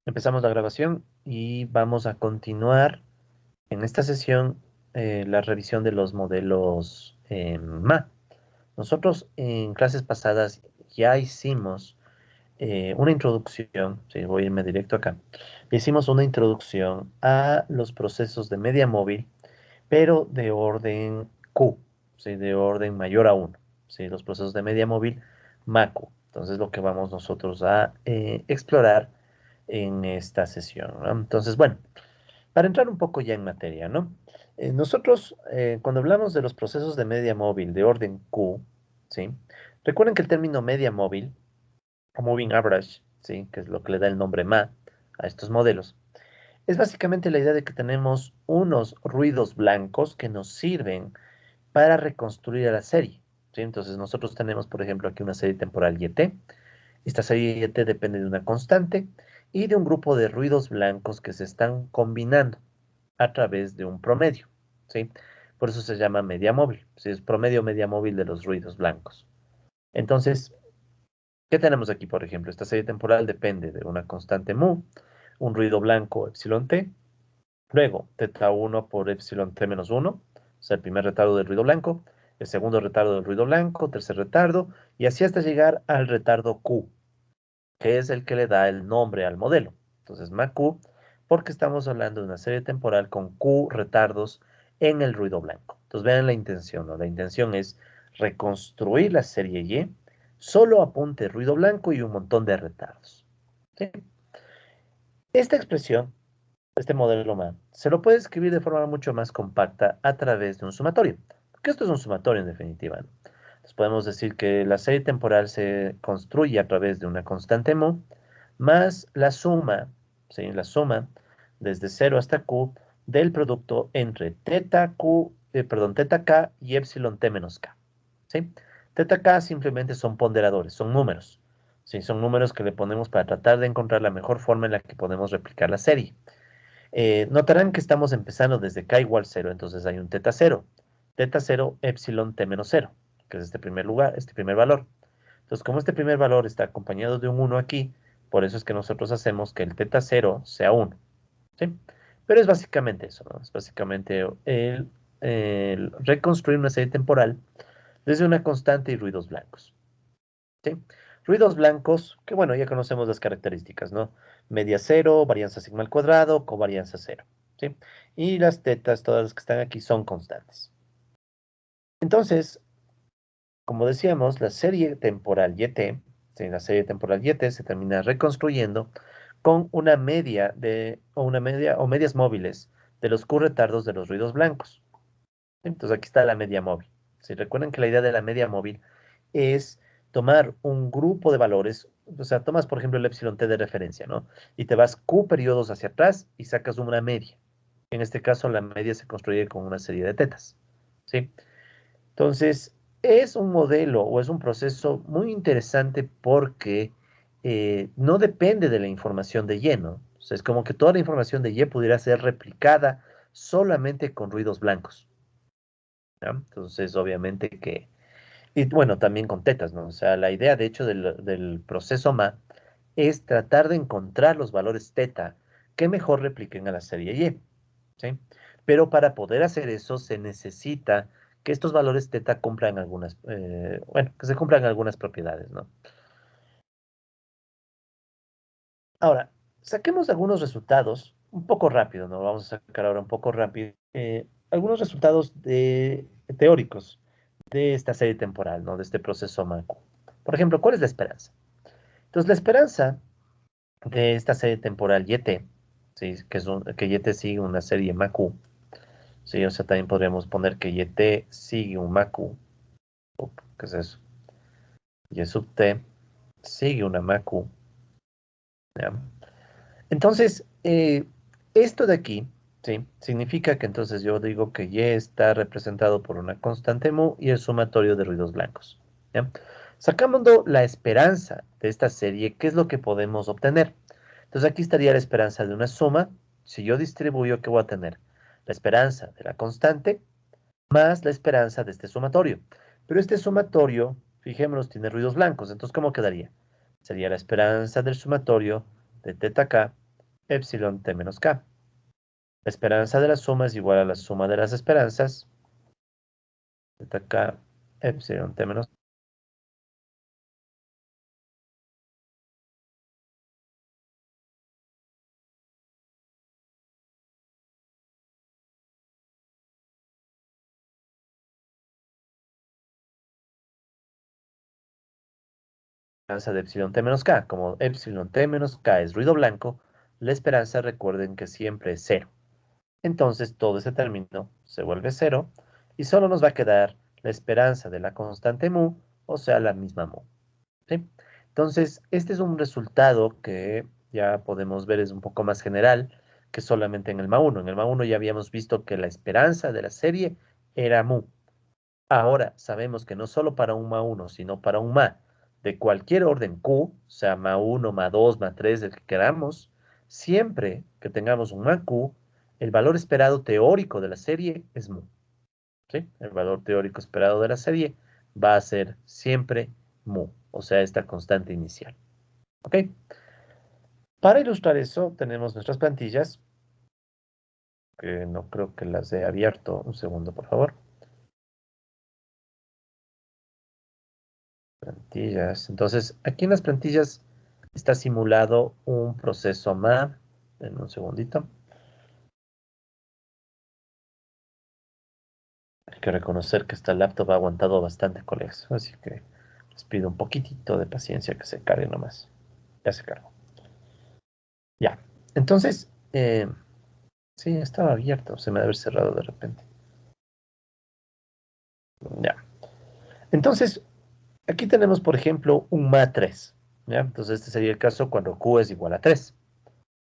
Empezamos la grabación y vamos a continuar en esta sesión la revisión de los modelos MA. Nosotros en clases pasadas ya hicimos una introducción, sí, voy a irme directo acá. Hicimos una introducción a los procesos de media móvil, pero de orden Q, sí, de orden mayor a uno, sí, los procesos de media móvil MAQ. Entonces lo que vamos nosotros a explorar en esta sesión, ¿no? Entonces, bueno, para entrar un poco ya en materia, ¿no? Nosotros, cuando hablamos de los procesos de media móvil de orden Q, ¿sí? Recuerden que el término media móvil, o moving average, ¿sí? Que es lo que le da el nombre MA a estos modelos, es básicamente la idea de que tenemos unos ruidos blancos que nos sirven para reconstruir a la serie, ¿sí? Entonces, nosotros tenemos, por ejemplo, aquí una serie temporal YT. Esta serie T depende de una constante y de un grupo de ruidos blancos que se están combinando a través de un promedio, ¿sí? Por eso se llama media móvil, ¿sí? Es promedio media móvil de los ruidos blancos. Entonces, ¿qué tenemos aquí, por ejemplo? Esta serie temporal depende de una constante mu, un ruido blanco epsilon t, luego teta 1 por epsilon t menos 1, o sea, el primer retardo del ruido blanco, el segundo retardo del ruido blanco, tercer retardo, y así hasta llegar al retardo Q, que es el que le da el nombre al modelo. Entonces, MAQ, porque estamos hablando de una serie temporal con Q retardos en el ruido blanco. Entonces, vean la intención, ¿no? La intención es reconstruir la serie Y, solo apunte ruido blanco y un montón de retardos. ¿Sí? Esta expresión, este modelo MA, se lo puede escribir de forma mucho más compacta a través de un sumatorio, porque esto es un sumatorio en definitiva, ¿no? Entonces podemos decir que la serie temporal se construye a través de una constante mu más la suma, ¿sí? La suma desde 0 hasta q del producto entre teta k y epsilon t menos k, ¿sí? Teta k simplemente son ponderadores, son números, ¿sí? Son números que le ponemos para tratar de encontrar la mejor forma en la que podemos replicar la serie. Notarán que estamos empezando desde k igual 0, entonces hay un teta 0 epsilon t menos 0, que es este primer lugar, este primer valor. Entonces, como este primer valor está acompañado de un 1 aquí, por eso es que nosotros hacemos que el teta 0 sea 1, ¿sí? Pero es básicamente eso, ¿no? Es básicamente el reconstruir una serie temporal desde una constante y ruidos blancos, ¿sí? Ruidos blancos, que bueno, ya conocemos las características, ¿no? Media cero, varianza sigma al cuadrado, covarianza cero, ¿sí? Y las tetas, todas las que están aquí, son constantes. Entonces, como decíamos, la serie temporal YT, ¿sí? La serie temporal YT se termina reconstruyendo con una media o medias móviles de los Q retardos de los ruidos blancos. Entonces aquí está la media móvil. Si recuerdan que la idea de la media móvil es tomar un grupo de valores, o sea, tomas por ejemplo el epsilon t de referencia, ¿no? Y te vas Q periodos hacia atrás y sacas una media. En este caso la media se construye con una serie de tetas, ¿sí? Entonces, es un modelo o es un proceso muy interesante porque no depende de la información de Y, ¿no? O sea, es como que toda la información de Y pudiera ser replicada solamente con ruidos blancos, ¿no? Entonces, obviamente que... Y bueno, también con tetas, ¿no? O sea, la idea, de hecho, del proceso MA es tratar de encontrar los valores teta que mejor repliquen a la serie Y, ¿sí? Pero para poder hacer eso se necesita que estos valores teta cumplan algunas, bueno, que se cumplan algunas propiedades, ¿no? Ahora, saquemos algunos resultados un poco rápido, ¿no? Vamos a sacar ahora un poco rápido algunos resultados teóricos de esta serie temporal, ¿no? De este proceso MACU. Por ejemplo, ¿cuál es la esperanza? Entonces, la esperanza de esta serie temporal YT, ¿sí? Que YT sigue una serie MACU, ¿sí? O sea, también podríamos poner que YT sigue un MACU. ¿Qué es eso? Y sub t sigue una MACU, ¿ya? Entonces, esto de aquí, ¿sí? Significa que entonces yo digo que Y está representado por una constante mu y el sumatorio de ruidos blancos, ¿ya? Sacando la esperanza de esta serie, ¿qué es lo que podemos obtener? Entonces aquí estaría la esperanza de una suma. Si yo distribuyo, ¿qué voy a tener? La esperanza de la constante más la esperanza de este sumatorio. Pero este sumatorio, fijémonos, tiene ruidos blancos. Entonces, ¿cómo quedaría? Sería la esperanza del sumatorio de teta k epsilon t menos k. La esperanza de la suma es igual a la suma de las esperanzas. Zeta k, epsilon t menos esperanza de epsilon t menos k. Como epsilon t menos k es ruido blanco, la esperanza recuerden que siempre es cero. Entonces todo ese término se vuelve cero y solo nos va a quedar la esperanza de la constante mu, o sea, la misma mu. ¿Sí? Entonces, este es un resultado que ya podemos ver es un poco más general que solamente en el MA1. En el MA1 ya habíamos visto que la esperanza de la serie era mu. Ahora sabemos que no solo para un MA1, sino para un MA de cualquier orden Q, o sea, MA1, MA2, MA3, el que queramos, siempre que tengamos un MAQ, el valor esperado teórico de la serie es mu. ¿Sí? El valor teórico esperado de la serie va a ser siempre mu, o sea, esta constante inicial. ¿Ok? Para ilustrar eso, tenemos nuestras plantillas, que no creo que las he abierto. Un segundo, por favor. Plantillas. Entonces, aquí en las plantillas está simulado un proceso MA. En un segundito. Hay que reconocer que esta laptop ha aguantado bastante colegas, así que les pido un poquitito de paciencia que se cargue nomás. Ya se cargó. Ya. Entonces, sí, estaba abierto. Se me debe haber cerrado de repente. Ya. Entonces, aquí tenemos, por ejemplo, un MA3. ¿Ya? Entonces, este sería el caso cuando Q es igual a 3.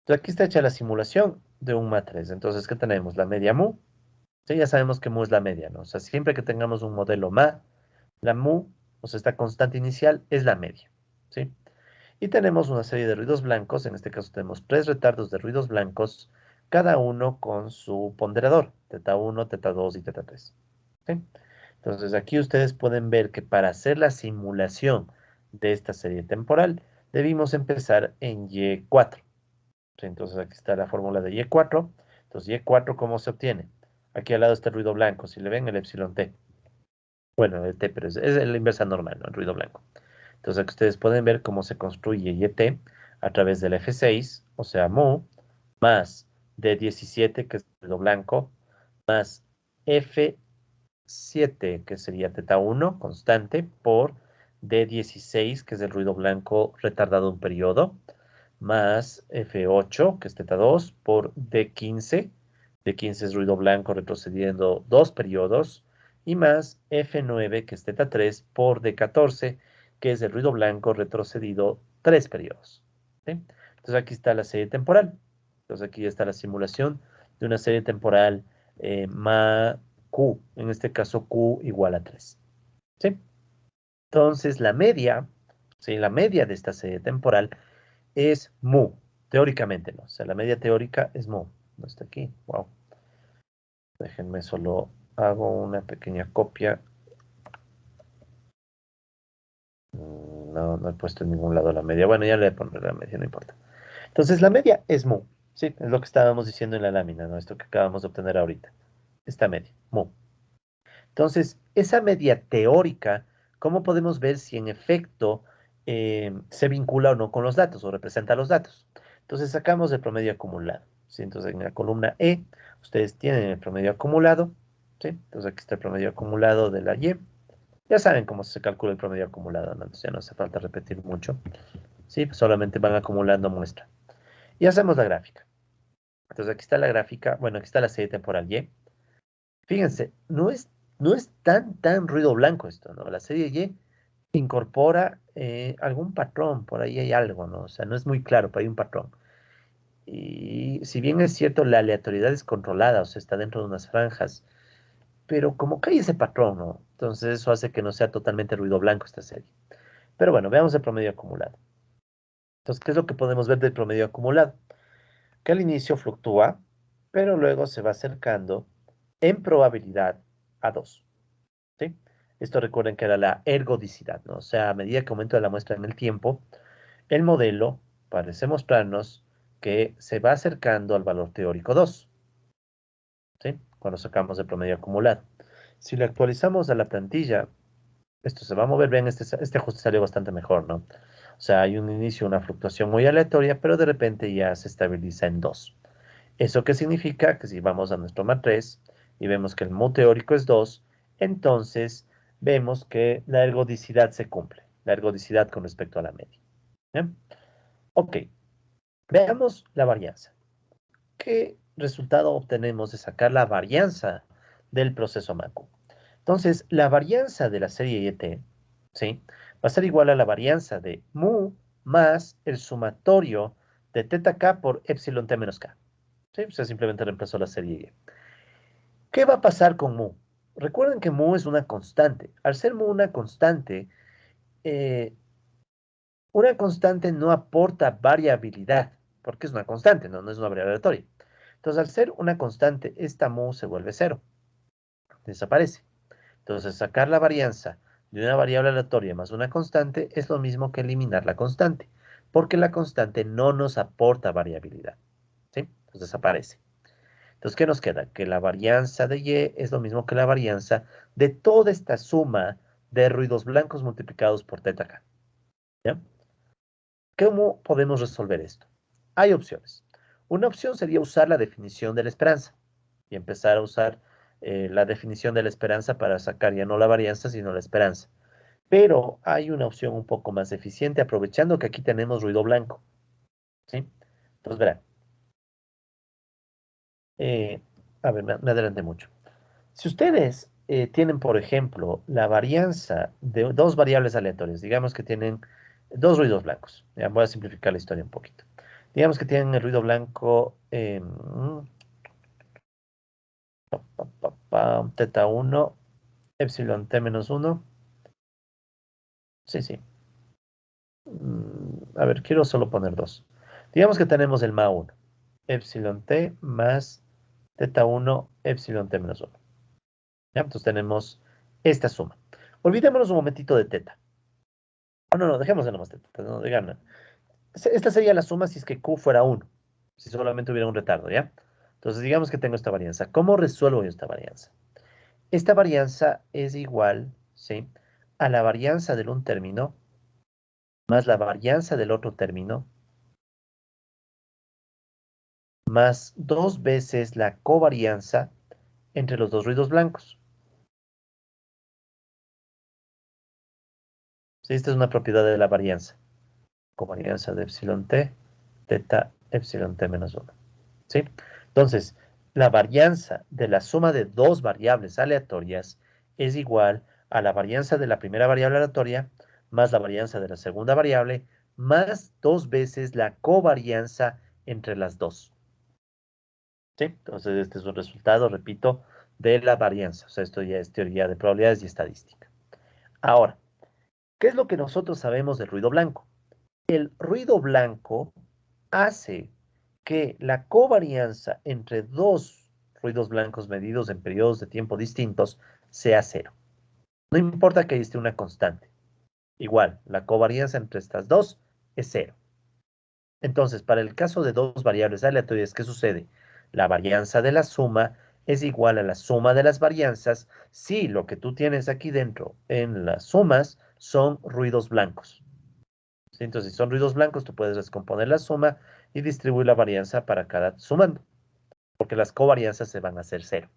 Entonces, aquí está hecha la simulación de un MA3. Entonces, ¿qué tenemos? La media mu. Sí, ya sabemos que mu es la media, ¿no? O sea, siempre que tengamos un modelo MA, la mu, o sea, esta constante inicial, es la media. ¿Sí? Y tenemos una serie de ruidos blancos. En este caso tenemos 3 retardos de ruidos blancos, cada uno con su ponderador, teta 1, teta 2 y teta 3. ¿Sí? Entonces aquí ustedes pueden ver que para hacer la simulación de esta serie temporal, debimos empezar en Y4. Entonces aquí está la fórmula de Y4. Entonces Y4, ¿cómo se obtiene? Aquí al lado está el ruido blanco. Si le ven el epsilon t. Bueno, el t, pero es la inversa normal, ¿no? El ruido blanco. Entonces aquí ustedes pueden ver cómo se construye YT a través del F6, o sea, mu, más D17, que es el ruido blanco, más F7, que sería teta 1, constante, por D16, que es el ruido blanco retardado un periodo, más F8, que es teta 2, por D15. D15 es ruido blanco retrocediendo 2 periodos, y más F9, que es teta 3, por D14, que es el ruido blanco retrocedido 3 periodos. ¿Sí? Entonces aquí está la serie temporal. Entonces aquí está la simulación de una serie temporal ma Q, en este caso Q igual a 3. ¿Sí? Entonces la media, ¿sí? La media de esta serie temporal es mu, teóricamente, ¿no? O sea, la media teórica es mu. No está aquí. Wow. Déjenme solo hago una pequeña copia. No, no he puesto en ningún lado la media. Bueno, ya le pondré la media, no importa. Entonces, la media es mu. Sí, es lo que estábamos diciendo en la lámina, ¿no? Esto que acabamos de obtener ahorita. Esta media, mu. Entonces, esa media teórica, ¿cómo podemos ver si en efecto se vincula o no con los datos o representa los datos? Entonces, sacamos el promedio acumulado. ¿Sí? Entonces, en la columna E, ustedes tienen el promedio acumulado. ¿Sí? Entonces, aquí está el promedio acumulado de la Y. Ya saben cómo se calcula el promedio acumulado, ¿no? Entonces, ya no hace falta repetir mucho. ¿Sí? Pues solamente van acumulando muestra. Y hacemos la gráfica. Entonces, aquí está la gráfica. Bueno, aquí está la serie temporal Y. Fíjense, no es tan ruido blanco esto, ¿no? La serie Y incorpora algún patrón, por ahí hay algo, ¿no? O sea, no es muy claro, pero hay un patrón. Y si bien es cierto, la aleatoriedad es controlada, o sea, está dentro de unas franjas, pero como que hay ese patrón, ¿no? Entonces eso hace que no sea totalmente ruido blanco esta serie. Pero bueno, veamos el promedio acumulado. Entonces, ¿qué es lo que podemos ver del promedio acumulado? Que al inicio fluctúa, pero luego se va acercando en probabilidad a 2. ¿Sí? Esto recuerden que era la ergodicidad, ¿no? O sea, a medida que aumenta la muestra en el tiempo, el modelo parece mostrarnos que se va acercando al valor teórico 2, ¿sí? Cuando sacamos el promedio acumulado. Si lo actualizamos a la plantilla, esto se va a mover bien, este ajuste salió bastante mejor, ¿no? O sea, hay un inicio, una fluctuación muy aleatoria, pero de repente ya se estabiliza en 2. ¿Eso qué significa? Que si vamos a nuestro matriz y vemos que el mu teórico es 2, entonces vemos que la ergodicidad se cumple, la ergodicidad con respecto a la media. ¿Bien? Ok, veamos la varianza. ¿Qué resultado obtenemos de sacar la varianza del proceso MACU? Entonces, la varianza de la serie YT, ¿sí? Va a ser igual a la varianza de mu más el sumatorio de teta k por epsilon t menos k. ¿Sí? O sea, simplemente reemplazó la serie Y. ¿Qué va a pasar con mu? Recuerden que mu es una constante. Al ser mu eh, una constante no aporta variabilidad, porque es una constante, no es una variable aleatoria. Entonces, al ser una constante, esta mu se vuelve cero, desaparece. Entonces, sacar la varianza de una variable aleatoria más una constante es lo mismo que eliminar la constante, porque la constante no nos aporta variabilidad, ¿sí? Entonces, desaparece. Entonces, ¿qué nos queda? Que la varianza de Y es lo mismo que la varianza de toda esta suma de ruidos blancos multiplicados por teta k, ¿ya? ¿Cómo podemos resolver esto? Hay opciones. Una opción sería usar la definición de la esperanza y empezar a usar la definición de la esperanza para sacar ya no la varianza, sino la esperanza. Pero hay una opción un poco más eficiente, aprovechando que aquí tenemos ruido blanco, ¿sí? Entonces, verán. eh, a ver, me adelanté mucho. Si ustedes tienen, por ejemplo, la varianza de dos variables aleatorias, digamos que tienen dos ruidos blancos. Ya voy a simplificar la historia un poquito. Digamos que tienen el ruido blanco teta 1, epsilon t menos 1. Sí, sí. A ver, quiero solo poner dos. Digamos que tenemos el ma 1, epsilon t más teta 1, epsilon t menos 1. ¿Ya? Entonces tenemos esta suma. Olvidémonos un momentito de teta. Oh, no, no, dejémoslo nomás teta, no, de gana. Esta sería la suma si es que Q fuera 1, si solamente hubiera un retardo, ¿ya? Entonces digamos que tengo esta varianza. ¿Cómo resuelvo yo esta varianza? Esta varianza es igual, ¿sí? A la varianza del un término más la varianza del otro término más dos veces la covarianza entre los dos ruidos blancos. ¿Sí? Esta es una propiedad de la varianza. Covarianza de epsilon t, teta epsilon t menos 1. ¿Sí? Entonces, la varianza de la suma de dos variables aleatorias es igual a la varianza de la primera variable aleatoria más la varianza de la segunda variable más dos veces la covarianza entre las dos. ¿Sí? Entonces, este es un resultado, repito, de la varianza. O sea, esto ya es teoría de probabilidades y estadística. Ahora, ¿qué es lo que nosotros sabemos del ruido blanco? El ruido blanco hace que la covarianza entre dos ruidos blancos medidos en periodos de tiempo distintos sea cero. No importa que esté una constante. Igual, la covarianza entre estas dos es cero. Entonces, para el caso de dos variables aleatorias, ¿qué sucede? La varianza de la suma es igual a la suma de las varianzas si lo que tú tienes aquí dentro en las sumas son ruidos blancos. ¿Sí? Entonces, si son ruidos blancos, tú puedes descomponer la suma y distribuir la varianza para cada sumando, porque las covarianzas se van a hacer cero.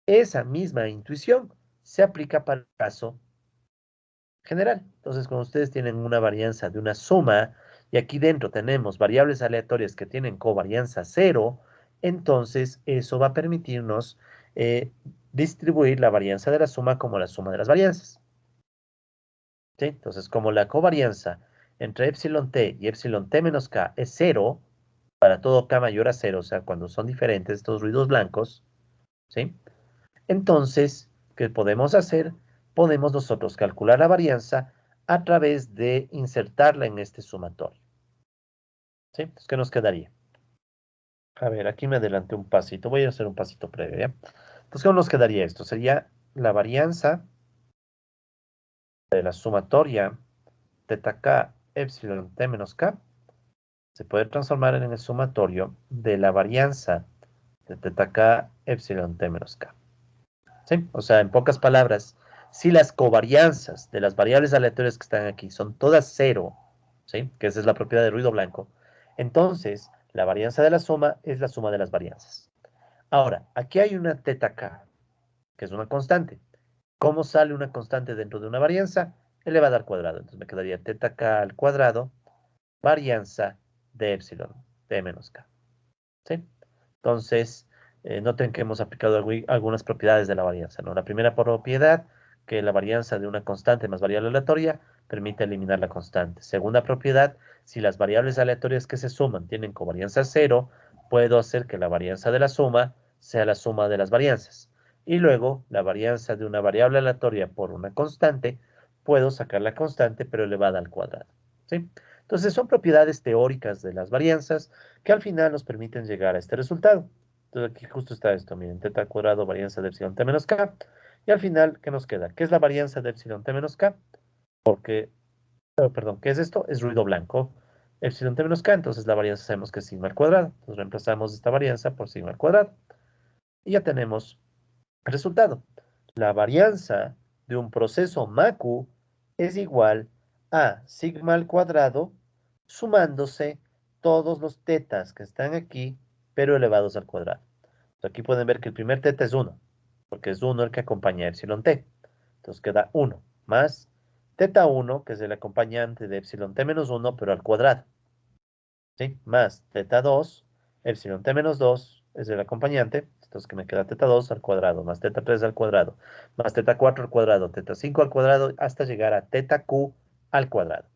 Esa misma intuición se aplica para el caso general. Entonces, cuando ustedes tienen una varianza de una suma y aquí dentro tenemos variables aleatorias que tienen covarianza cero, entonces eso va a permitirnos distribuir la varianza de la suma como la suma de las varianzas. ¿Sí? Entonces, como la covarianza entre epsilon t y epsilon t menos k es cero, para todo k mayor a cero, o sea, cuando son diferentes estos ruidos blancos, ¿sí? Entonces, ¿qué podemos hacer? Podemos nosotros calcular la varianza a través de insertarla en este sumatorio. ¿Sí? Entonces, ¿qué nos quedaría? A ver, aquí me adelanté un pasito. Voy a hacer un pasito previo, ¿ya? Entonces, ¿cómo nos quedaría esto? Sería la varianza de la sumatoria teta k epsilon t menos k se puede transformar en el sumatorio de la varianza de teta k epsilon t menos k. ¿Sí? O sea, en pocas palabras, si las covarianzas de las variables aleatorias que están aquí son todas cero, ¿sí? Que esa es la propiedad de ruido blanco, entonces la varianza de la suma es la suma de las varianzas. Ahora, aquí hay una teta k, que es una constante. ¿Cómo sale una constante dentro de una varianza? Elevada al cuadrado. Entonces me quedaría teta k al cuadrado, varianza de epsilon, t menos k. ¿Sí? Entonces, noten que hemos aplicado algunas propiedades de la varianza, ¿no? La primera propiedad, que la varianza de una constante más variable aleatoria permite eliminar la constante. Segunda propiedad, si las variables aleatorias que se suman tienen covarianza cero, puedo hacer que la varianza de la suma sea la suma de las varianzas. Y luego, la varianza de una variable aleatoria por una constante, puedo sacar la constante pero elevada al cuadrado. ¿Sí? Entonces, son propiedades teóricas de las varianzas que al final nos permiten llegar a este resultado. Entonces aquí justo está esto, miren, teta al cuadrado, varianza de epsilon t menos k. Y al final, ¿qué nos queda? ¿Qué es la varianza de epsilon t menos k? Porque, perdón, ¿qué es esto? Es ruido blanco. Epsilon t menos k, entonces la varianza sabemos que es sigma al cuadrado. Entonces reemplazamos esta varianza por sigma al cuadrado. Y ya tenemos el resultado. La varianza de un proceso MACU es igual a sigma al cuadrado sumándose todos los tetas que están aquí, pero elevados al cuadrado. Entonces aquí pueden ver que el primer teta es 1, porque es 1 el que acompaña a epsilon t. Entonces queda 1 más teta 1, que es el acompañante de epsilon t menos 1, pero al cuadrado. ¿Sí? Más teta 2, epsilon t menos 2 es el acompañante, entonces que me queda teta 2 al cuadrado, más teta 3 al cuadrado, más teta 4 al cuadrado, teta 5 al cuadrado, hasta llegar a teta q al cuadrado.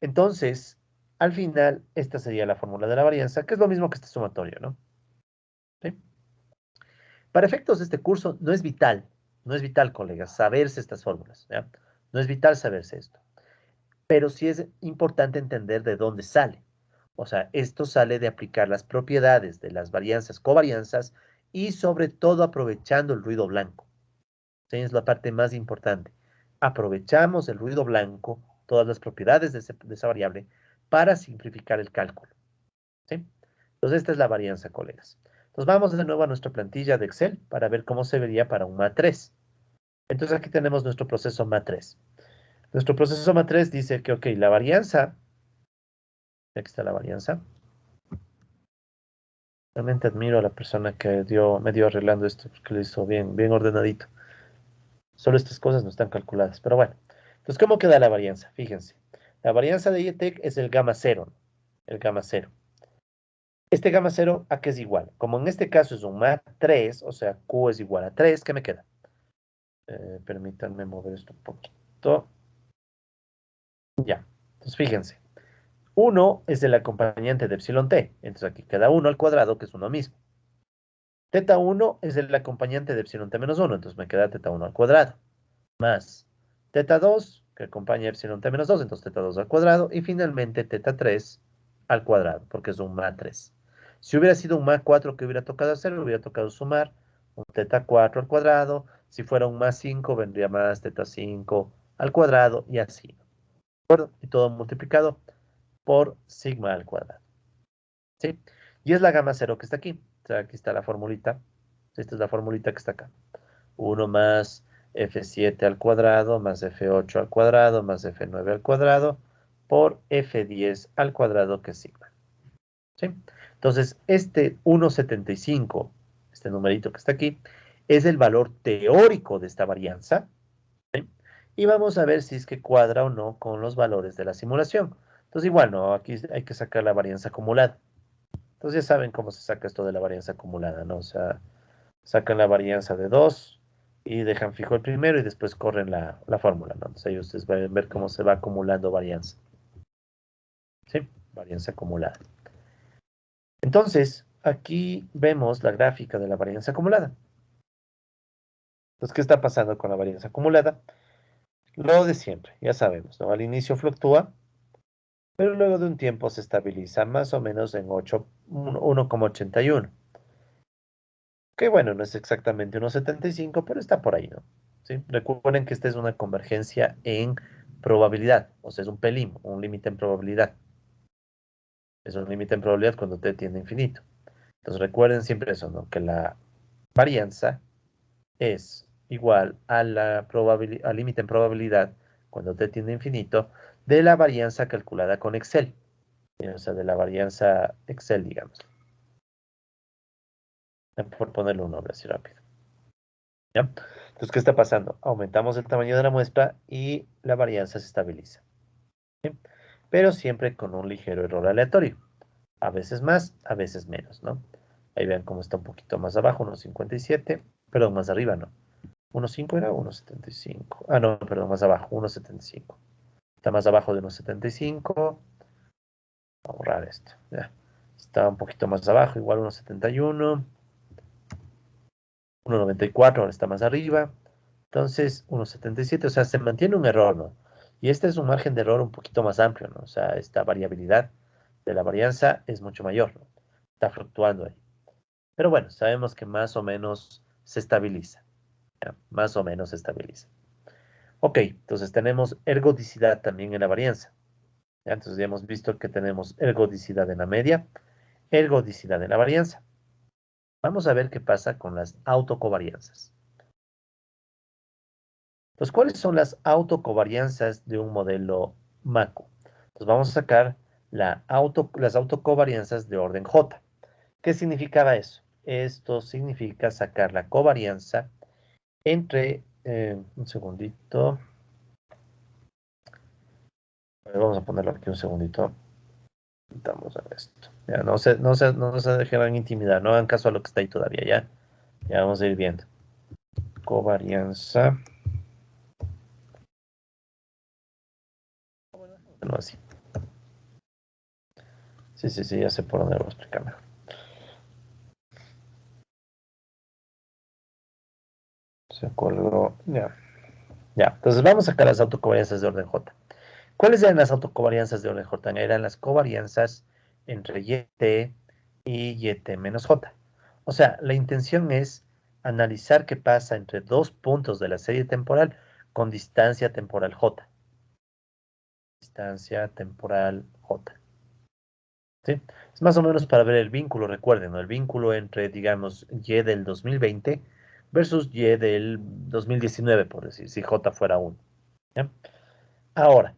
Entonces, al final, esta sería la fórmula de la varianza, que es lo mismo que este sumatorio, ¿no? ¿Sí? Para efectos de este curso, no es vital, colegas, saberse estas fórmulas, ¿ya? No es vital saberse esto, pero sí es importante entender de dónde sale. O sea, esto sale de aplicar las propiedades de las varianzas, covarianzas y sobre todo aprovechando el ruido blanco. ¿Sí? Es la parte más importante. Aprovechamos el ruido blanco, todas las propiedades de esa variable, para simplificar el cálculo. ¿Sí? Entonces, esta es la varianza, colegas. Entonces, vamos de nuevo a nuestra plantilla de Excel para ver cómo se vería para un MA3. Entonces, aquí tenemos nuestro proceso MA3. Nuestro proceso MA3 dice que, ok, la varianza, aquí está la varianza. Realmente admiro a la persona que me dio arreglando esto, porque lo hizo bien, bien ordenadito. Solo estas cosas no están calculadas, pero bueno. Entonces, ¿cómo queda la varianza? Fíjense. La varianza de IETEC es el gamma cero, ¿no? El gamma cero. Este gamma cero, ¿a qué es igual? Como en este caso es un MA3, o sea, Q es igual a 3, ¿qué me queda? Permítanme mover esto un poquito. Ya. Entonces, fíjense. 1 es el acompañante de epsilon t. Entonces, aquí queda 1 al cuadrado, que es uno mismo. Teta 1 es el acompañante de epsilon t menos 1, entonces me queda teta 1 al cuadrado. Más teta 2, que acompaña epsilon t menos 2, entonces teta 2 al cuadrado. Y finalmente teta 3 al cuadrado, porque es un MA3. Si hubiera sido un MA4 que hubiera tocado hacer, hubiera tocado sumar un teta 4 al cuadrado. Si fuera un MA5, vendría más teta 5 al cuadrado y así. ¿De acuerdo? Y todo multiplicado por sigma al cuadrado. ¿Sí? Y es la gamma cero que está aquí. O sea, aquí está la formulita. Esta es la formulita que está acá. 1 más F7 al cuadrado, más F8 al cuadrado, más F9 al cuadrado, por F10 al cuadrado, que es sigma. ¿Sí? Entonces, este 1,75, este numerito que está aquí, es el valor teórico de esta varianza. ¿Sí? Y vamos a ver si es que cuadra o no con los valores de la simulación. Entonces, igual, no, aquí hay que sacar la varianza acumulada. Entonces ya saben cómo se saca esto de la varianza acumulada, ¿no? O sea, sacan la varianza de 2 y dejan fijo el primero y después corren la fórmula, ¿no? Entonces ahí ustedes van a ver cómo se va acumulando varianza. ¿Sí? Varianza acumulada. Entonces, aquí vemos la gráfica de la varianza acumulada. Entonces, ¿qué está pasando con la varianza acumulada? Lo de siempre, ya sabemos, ¿no? Al inicio fluctúa, pero luego de un tiempo se estabiliza más o menos en 1,81. Que bueno, no es exactamente 1,75, pero está por ahí, ¿no? ¿Sí? Recuerden que esta es una convergencia en probabilidad, o sea, es un pelín, un límite en probabilidad. Es un límite en probabilidad cuando t tiende a infinito. Entonces recuerden siempre eso, ¿no? Que la varianza es igual a al límite en probabilidad cuando t tiende a infinito de la varianza calculada con Excel. O sea, de la varianza Excel, digamos. Por ponerle un nombre así rápido. ¿Ya? Entonces, ¿qué está pasando? Aumentamos el tamaño de la muestra y la varianza se estabiliza. ¿Sí? Pero siempre con un ligero error aleatorio. A veces más, a veces menos, ¿no? Ahí vean cómo está un poquito más abajo, 1,57. Perdón, más arriba, ¿no? 1,5 era 1,75. Ah, no, perdón, más abajo, 1,75. Está más abajo de 1,75. Vamos a borrar esto. Ya. Está un poquito más abajo, igual 1,71. 1,94, ahora está más arriba. Entonces, 1,77, o sea, se mantiene un error, ¿no? Y este es un margen de error un poquito más amplio, ¿no? O sea, esta variabilidad de la varianza es mucho mayor, ¿no? Está fluctuando ahí. Pero bueno, sabemos que más o menos se estabiliza, ¿ya? Más o menos se estabiliza. Ok, entonces tenemos ergodicidad también en la varianza, ¿ya? Entonces ya hemos visto que tenemos ergodicidad en la media, ergodicidad en la varianza. Vamos a ver qué pasa con las autocovarianzas. Entonces, ¿cuáles son las autocovarianzas de un modelo MACO? Entonces, vamos a sacar las autocovarianzas de orden J. ¿Qué significaba eso? Esto significa sacar la covarianza entre, un segundito, vamos a ponerlo aquí un segundito, vamos a ver esto. Ya, no se dejen intimidar, no hagan caso a lo que está ahí todavía, ya. Ya vamos a ir viendo. Covarianza, no así. Sí, sí, sí, ya sé por dónde lo voy a explicar mejor. Se colgó, ya. Ya, entonces vamos a sacar las autocovarianzas de orden J. ¿Cuáles eran las autocovarianzas de orden J? Eran las covarianzas entre YT y YT menos J. O sea, la intención es analizar qué pasa entre dos puntos de la serie temporal con distancia temporal J. Distancia temporal J. ¿Sí? Es más o menos para ver el vínculo, recuerden, ¿no? El vínculo entre, digamos, Y del 2020 versus Y del 2019, por decir, si J fuera 1. ¿Ya? Ahora,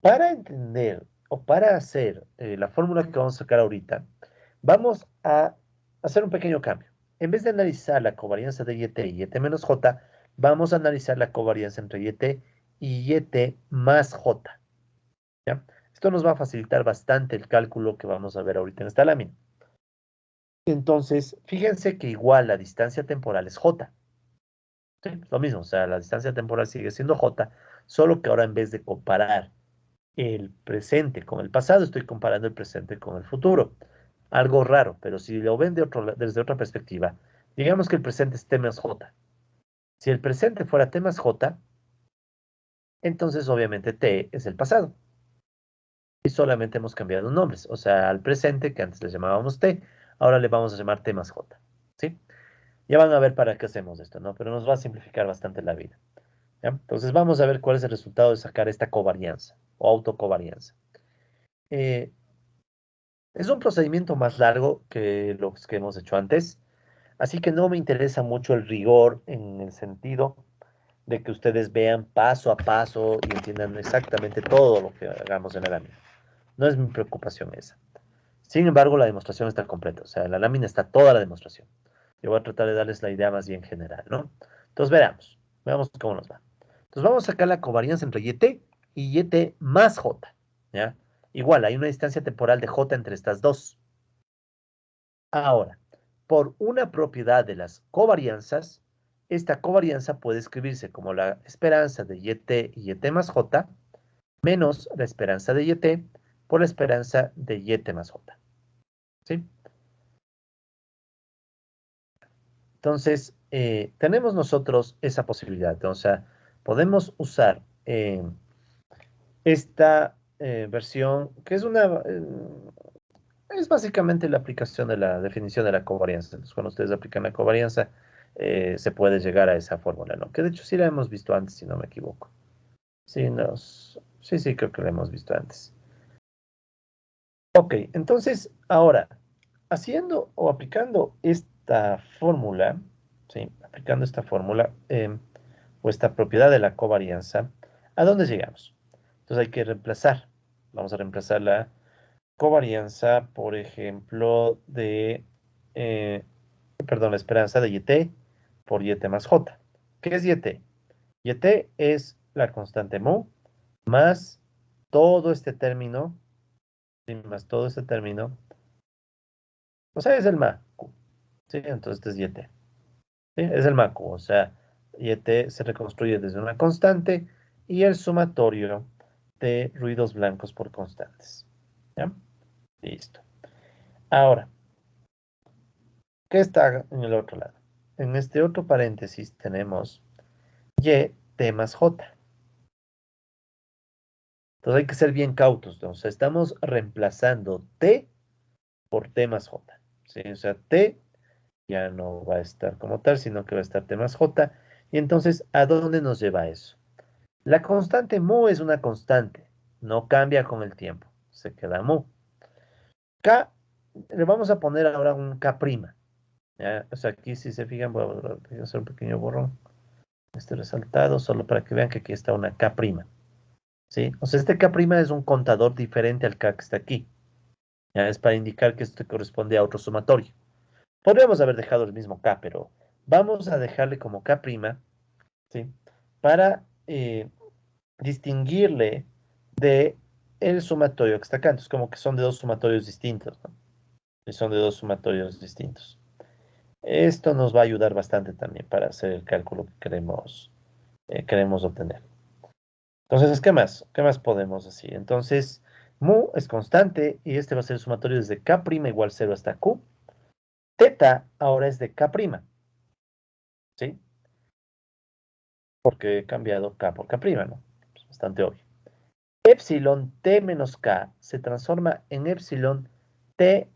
para entender o para hacer la fórmula que vamos a sacar ahorita, vamos a hacer un pequeño cambio. En vez de analizar la covarianza de YT y YT menos J, vamos a analizar la covarianza entre YT y YT más J. ¿Ya? Esto nos va a facilitar bastante el cálculo que vamos a ver ahorita en esta lámina. Entonces, fíjense que igual la distancia temporal es J. ¿Sí? Lo mismo, o sea, la distancia temporal sigue siendo J, solo que ahora en vez de comparar el presente con el pasado, estoy comparando el presente con el futuro. Algo raro, pero si lo ven desde otra perspectiva, digamos que el presente es T más J. Si el presente fuera T más J, entonces obviamente T es el pasado. Y solamente hemos cambiado nombres. O sea, al presente, que antes le llamábamos T, ahora le vamos a llamar T más J. ¿Sí? Ya van a ver para qué hacemos esto, ¿no? Pero nos va a simplificar bastante la vida. ¿Ya? Entonces vamos a ver cuál es el resultado de sacar esta covarianza o autocovarianza. Eh, Es un procedimiento más largo que los que hemos hecho antes, así que no me interesa mucho el rigor en el sentido de que ustedes vean paso a paso y entiendan exactamente todo lo que hagamos en la lámina. No es mi preocupación esa. Sin embargo, la demostración está completa, o sea, en la lámina está toda la demostración. Yo voy a tratar de darles la idea más bien general, ¿no? Entonces, veamos cómo nos va. Entonces, vamos a sacar la covarianza entre YT y YT más J, ¿ya? Igual, hay una distancia temporal de J entre estas dos. Ahora, por una propiedad de las covarianzas, esta covarianza puede escribirse como la esperanza de YT y YT más J menos la esperanza de YT por la esperanza de YT más J. ¿Sí? Entonces, tenemos nosotros esa posibilidad. O sea, podemos usar esta versión, que es básicamente la aplicación de la definición de la covarianza. Entonces, cuando ustedes aplican la covarianza, se puede llegar a esa fórmula, ¿no? Que de hecho sí la hemos visto antes, si no me equivoco. Sí, sí, creo que la hemos visto antes. Ok, entonces ahora, haciendo o aplicando esta fórmula, ¿sí? Aplicando esta fórmula o esta propiedad de la covarianza, ¿a dónde llegamos? Entonces hay que reemplazar. Vamos a reemplazar la covarianza, por ejemplo, eh, perdón, la esperanza de YT por YT más J. ¿Qué es YT? YT es la constante mu más todo este término, ¿sí? Más todo este término, o sea, es el MAQ, ¿sí? Entonces este es YT, ¿sí? Es el MAQ, o sea, YT se reconstruye desde una constante y el sumatorio de ruidos blancos por constantes, ¿ya? Listo. Ahora, ¿qué está en el otro lado? En este otro paréntesis tenemos y t más j. Entonces hay que ser bien cautos, ¿no? O sea, estamos reemplazando t por t más j, ¿sí? O sea, t ya no va a estar como tal, sino que va a estar t más j. Y entonces, ¿a dónde nos lleva eso? La constante mu es una constante, no cambia con el tiempo, se queda mu. K, le vamos a poner ahora un K', ¿ya? O sea, aquí si se fijan, voy a hacer un pequeño borrón, este resaltado, solo para que vean que aquí está una K', ¿sí? O sea, este K' es un contador diferente al K que está aquí, ¿ya? Es para indicar que esto corresponde a otro sumatorio. Podríamos haber dejado el mismo K, pero vamos a dejarle como K', ¿sí? Para distinguirle de el sumatorio que está acá. Entonces, como que son de dos sumatorios distintos, ¿no? Y son de dos sumatorios distintos. Esto nos va a ayudar bastante también para hacer el cálculo que queremos obtener. Entonces, ¿qué más? ¿Qué más podemos decir? Entonces, mu es constante y este va a ser el sumatorio desde K' igual 0 hasta Q. Teta ahora es de K', ¿sí? Porque he cambiado K por K', ¿no? Es bastante obvio. Epsilon T menos K se transforma en epsilon T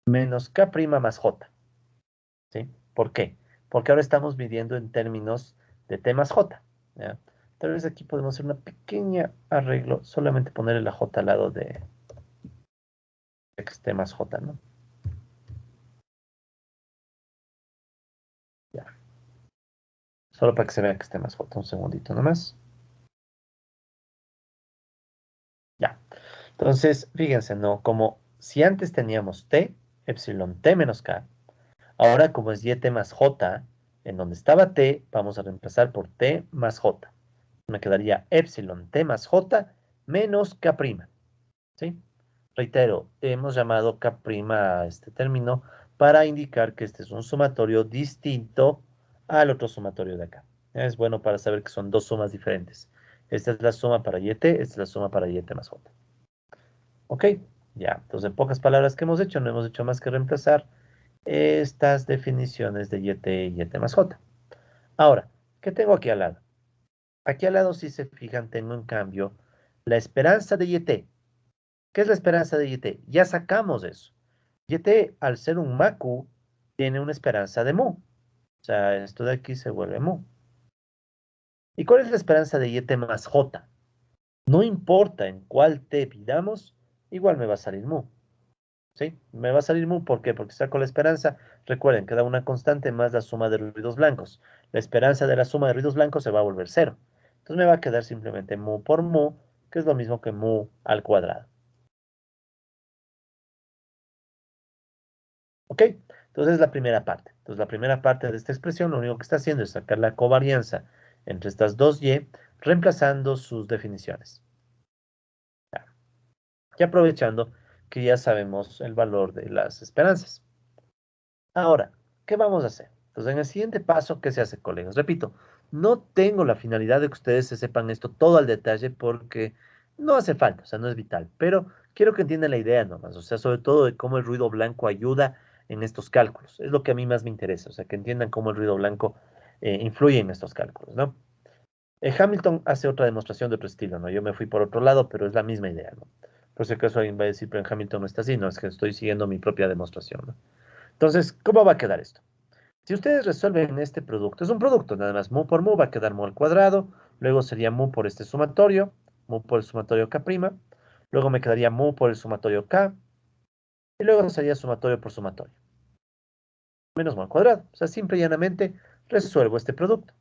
menos K' más J, ¿sí? ¿Por qué? Porque ahora estamos midiendo en términos de T más J, ¿ya? Tal vez aquí podemos hacer una pequeña arreglo, solamente ponerle la J al lado de X T más J, ¿no? Ya. Solo para que se vea que esté más J, un segundito nomás. Ya. Entonces, fíjense, ¿no? Como si antes teníamos T, epsilon T menos K, ahora como es YT más J, en donde estaba T, vamos a reemplazar por T más J. Me quedaría epsilon T más J menos K', ¿sí? Reitero, hemos llamado K' a este término para indicar que este es un sumatorio distinto al otro sumatorio de acá. Es bueno para saber que son dos sumas diferentes. Esta es la suma para YT, esta es la suma para YT más J. ¿Ok? Ya, entonces en pocas palabras, ¿qué hemos hecho? No hemos hecho más que reemplazar estas definiciones de YT y YT más J. Ahora, ¿qué tengo aquí al lado? Aquí al lado, si se fijan, tengo en cambio la esperanza de YT. ¿Qué es la esperanza de YT? Ya sacamos eso. YT, al ser un MACU, tiene una esperanza de mu. O sea, esto de aquí se vuelve mu. ¿Y cuál es la esperanza de YT más J? No importa en cuál T pidamos, igual me va a salir mu. ¿Sí? Me va a salir mu, ¿por qué? Porque saco la esperanza. Recuerden que da una constante más la suma de ruidos blancos. La esperanza de la suma de ruidos blancos se va a volver cero. Entonces me va a quedar simplemente mu por mu, que es lo mismo que mu al cuadrado. ¿Ok? Entonces es la primera parte. Entonces la primera parte de esta expresión lo único que está haciendo es sacar la covarianza entre estas dos y, reemplazando sus definiciones. Ya. Y aprovechando que ya sabemos el valor de las esperanzas. Ahora, ¿qué vamos a hacer? Entonces, en el siguiente paso, ¿qué se hace, colegas? Repito, no tengo la finalidad de que ustedes se sepan esto todo al detalle porque no hace falta, o sea, no es vital, pero quiero que entiendan la idea nomás, o sea, sobre todo de cómo el ruido blanco ayuda en estos cálculos. Es lo que a mí más me interesa, o sea, que entiendan cómo el ruido blanco influye en estos cálculos, ¿no? Hamilton hace otra demostración de otro estilo, ¿no? Yo me fui por otro lado, pero es la misma idea, ¿no? Por si acaso alguien va a decir, pero en Hamilton no está así, no, es que estoy siguiendo mi propia demostración, ¿no? Entonces, ¿cómo va a quedar esto? Si ustedes resuelven este producto, es un producto, nada más mu por mu va a quedar mu al cuadrado, luego sería mu por este sumatorio, mu por el sumatorio K', Luego me quedaría mu por el sumatorio k. Y luego sería sumatorio por sumatorio. Menos mu al cuadrado. O sea, simple y llanamente resuelvo este producto.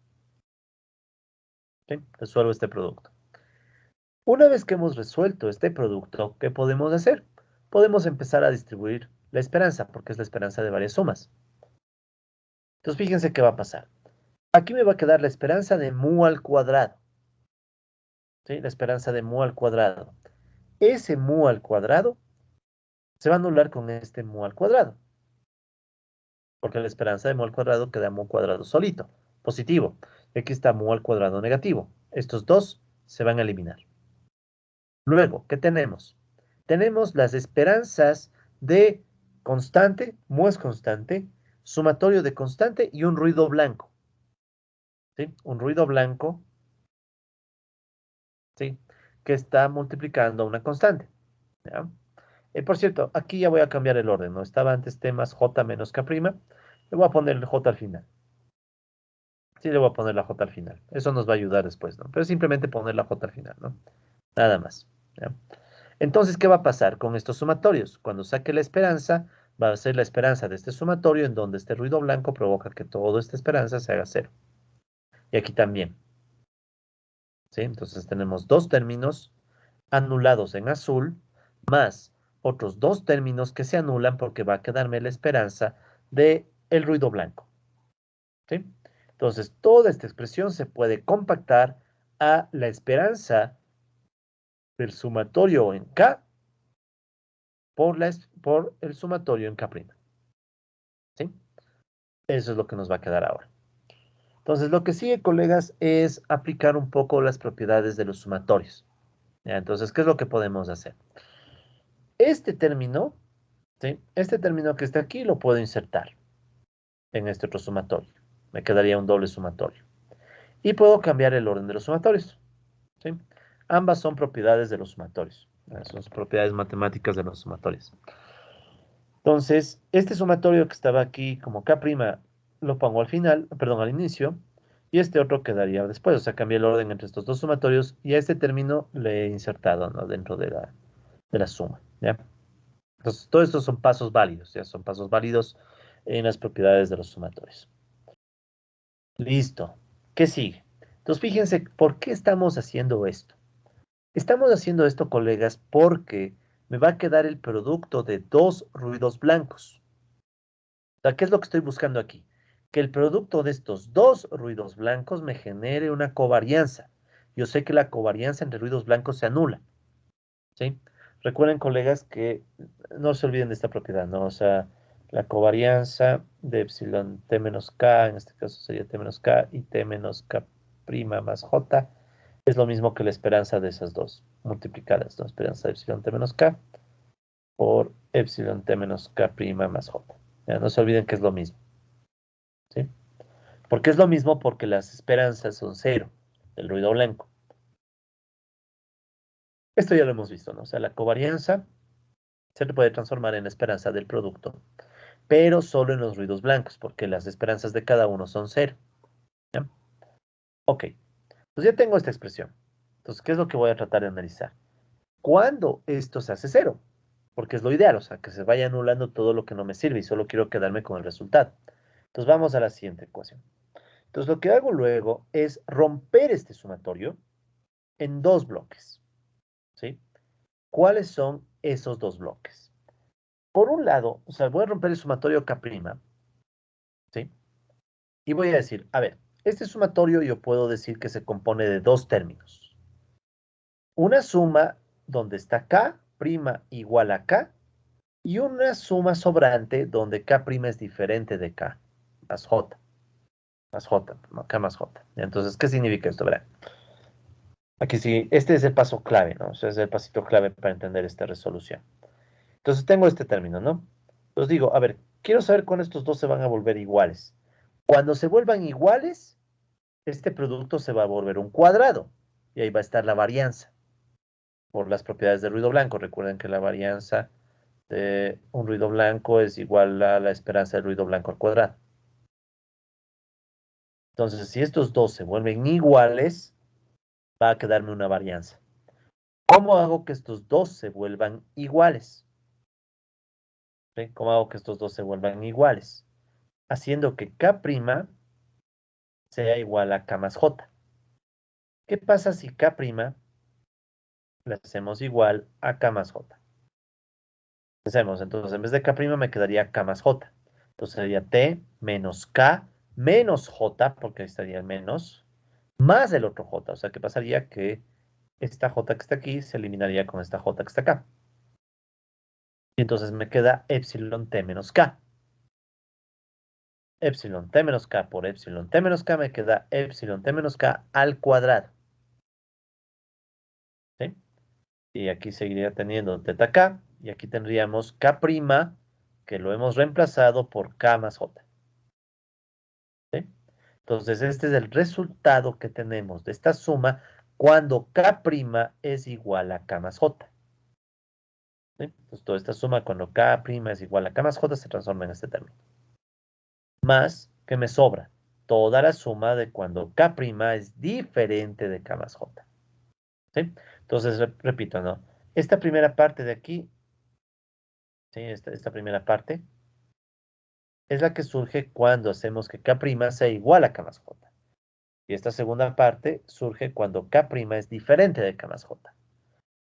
¿Sí? Resuelvo este producto. Una vez que hemos resuelto este producto, ¿qué podemos hacer? Podemos empezar a distribuir la esperanza, porque es la esperanza de varias sumas. Entonces, fíjense qué va a pasar. Aquí me va a quedar la esperanza de mu al cuadrado. ¿Sí? La esperanza de mu al cuadrado. Ese mu al cuadrado se va a anular con este mu al cuadrado, porque la esperanza de mu al cuadrado queda mu cuadrado solito, positivo. Y aquí está mu al cuadrado negativo. Estos dos se van a eliminar. Luego, ¿qué tenemos? Tenemos las esperanzas de constante, mu es constante, sumatorio de constante y un ruido blanco. ¿Sí? Un ruido blanco, ¿sí? Que está multiplicando una constante. ¿Ya? Por cierto, aquí ya voy a cambiar el orden, ¿no? Estaba antes T más J menos K'. Le voy a poner el J al final. Sí, le voy a poner la J al final. Eso nos va a ayudar después, ¿no? Pero simplemente poner la J al final, ¿no? Nada más. ¿Ya? Entonces, ¿qué va a pasar con estos sumatorios? Cuando saque la esperanza, va a ser la esperanza de este sumatorio en donde este ruido blanco provoca que toda esta esperanza se haga cero. Y aquí también. ¿Sí? Entonces tenemos dos términos anulados en azul, más otros dos términos que se anulan porque va a quedarme la esperanza de el ruido blanco. ¿Sí? Entonces, toda esta expresión se puede compactar a la esperanza del sumatorio en K por el sumatorio en K'. ¿Sí? Eso es lo que nos va a quedar ahora. Entonces, lo que sigue, colegas, es aplicar un poco las propiedades de los sumatorios. ¿Ya? Entonces, ¿qué es lo que podemos hacer? Este término, ¿sí? Este término que está aquí lo puedo insertar en este otro sumatorio. Me quedaría un doble sumatorio. Y puedo cambiar el orden de los sumatorios. ¿Sí? Ambas son propiedades de los sumatorios. Son propiedades matemáticas de los sumatorios. Entonces, este sumatorio que estaba aquí como K' lo pongo al final, perdón, al inicio, y este otro quedaría después. O sea, cambié el orden entre estos dos sumatorios y a este término le he insertado, ¿no? Dentro de la suma. ¿Ya? Entonces, todos estos son pasos válidos, ¿ya? Son pasos válidos en las propiedades de los sumatorios. Listo. ¿Qué sigue? Entonces, fíjense, ¿por qué estamos haciendo esto? Estamos haciendo esto, colegas, porque me va a quedar el producto de dos ruidos blancos. O sea, ¿qué es lo que estoy buscando aquí? Que el producto de estos dos ruidos blancos me genere una covarianza. Yo sé que la covarianza entre ruidos blancos se anula, ¿sí? Recuerden, colegas, que no se olviden de esta propiedad, ¿no? O sea, la covarianza de epsilon t menos k, en este caso sería t menos k y t menos k' más j, es lo mismo que la esperanza de esas dos multiplicadas, ¿no? Esperanza de epsilon t menos k por epsilon t menos k' más j. Ya, no se olviden que es lo mismo, ¿sí? ¿Por qué es lo mismo? Porque las esperanzas son cero, el ruido blanco. Esto ya lo hemos visto, ¿no? O sea, la covarianza se puede transformar en la esperanza del producto, pero solo en los ruidos blancos, porque las esperanzas de cada uno son cero. ¿Ya? Ok, pues ya tengo esta expresión. Entonces, ¿qué es lo que voy a tratar de analizar? ¿Cuándo esto se hace cero? Porque es lo ideal, o sea, que se vaya anulando todo lo que no me sirve y solo quiero quedarme con el resultado. Entonces, vamos a la siguiente ecuación. Entonces, lo que hago luego es romper este sumatorio en dos bloques, ¿sí? ¿Cuáles son esos dos bloques? Por un lado, o sea, voy a romper el sumatorio K', ¿sí? Y voy a decir, a ver, este sumatorio yo puedo decir que se compone de dos términos. Una suma donde está K' igual a K y una suma sobrante donde K' es diferente de K, más J, no, K más J. Entonces, ¿qué significa esto? Verán. Aquí sí, este es el paso clave, ¿no? O sea, es el pasito clave para entender esta resolución. Entonces, tengo este término, ¿no? Entonces digo, a ver, quiero saber cuándo estos dos se van a volver iguales. Cuando se vuelvan iguales, este producto se va a volver un cuadrado. Y ahí va a estar la varianza por las propiedades del ruido blanco. Recuerden que la varianza de un ruido blanco es igual a la esperanza del ruido blanco al cuadrado. Entonces, si estos dos se vuelven iguales, va a quedarme una varianza. ¿Cómo hago que estos dos se vuelvan iguales? ¿Sí? ¿Cómo hago que estos dos se vuelvan iguales? Haciendo que K' sea igual a K más J. ¿Qué pasa si K' le hacemos igual a K más J? Hacemos, entonces en vez de K' me quedaría K más J. Entonces sería T menos K menos J, porque ahí estaría el menos, más el otro J. O sea, ¿qué pasaría? Que esta J que está aquí se eliminaría con esta J que está acá. Y entonces me queda epsilon T menos K. Epsilon T menos K por epsilon T menos K me queda epsilon T menos K al cuadrado. ¿Sí? Y aquí seguiría teniendo teta K. Y aquí tendríamos K', que lo hemos reemplazado por K más J. ¿Sí? Entonces, este es el resultado que tenemos de esta suma cuando K' es igual a K más J. ¿Sí? Entonces, toda esta suma cuando K' es igual a K más J se transforma en este término. Más que me sobra toda la suma de cuando K' es diferente de K más J. ¿Sí? Entonces, repito, ¿no? Esta primera parte de aquí, ¿sí? Esta primera parte es la que surge cuando hacemos que K' sea igual a K más J. Y esta segunda parte surge cuando K' es diferente de K más J.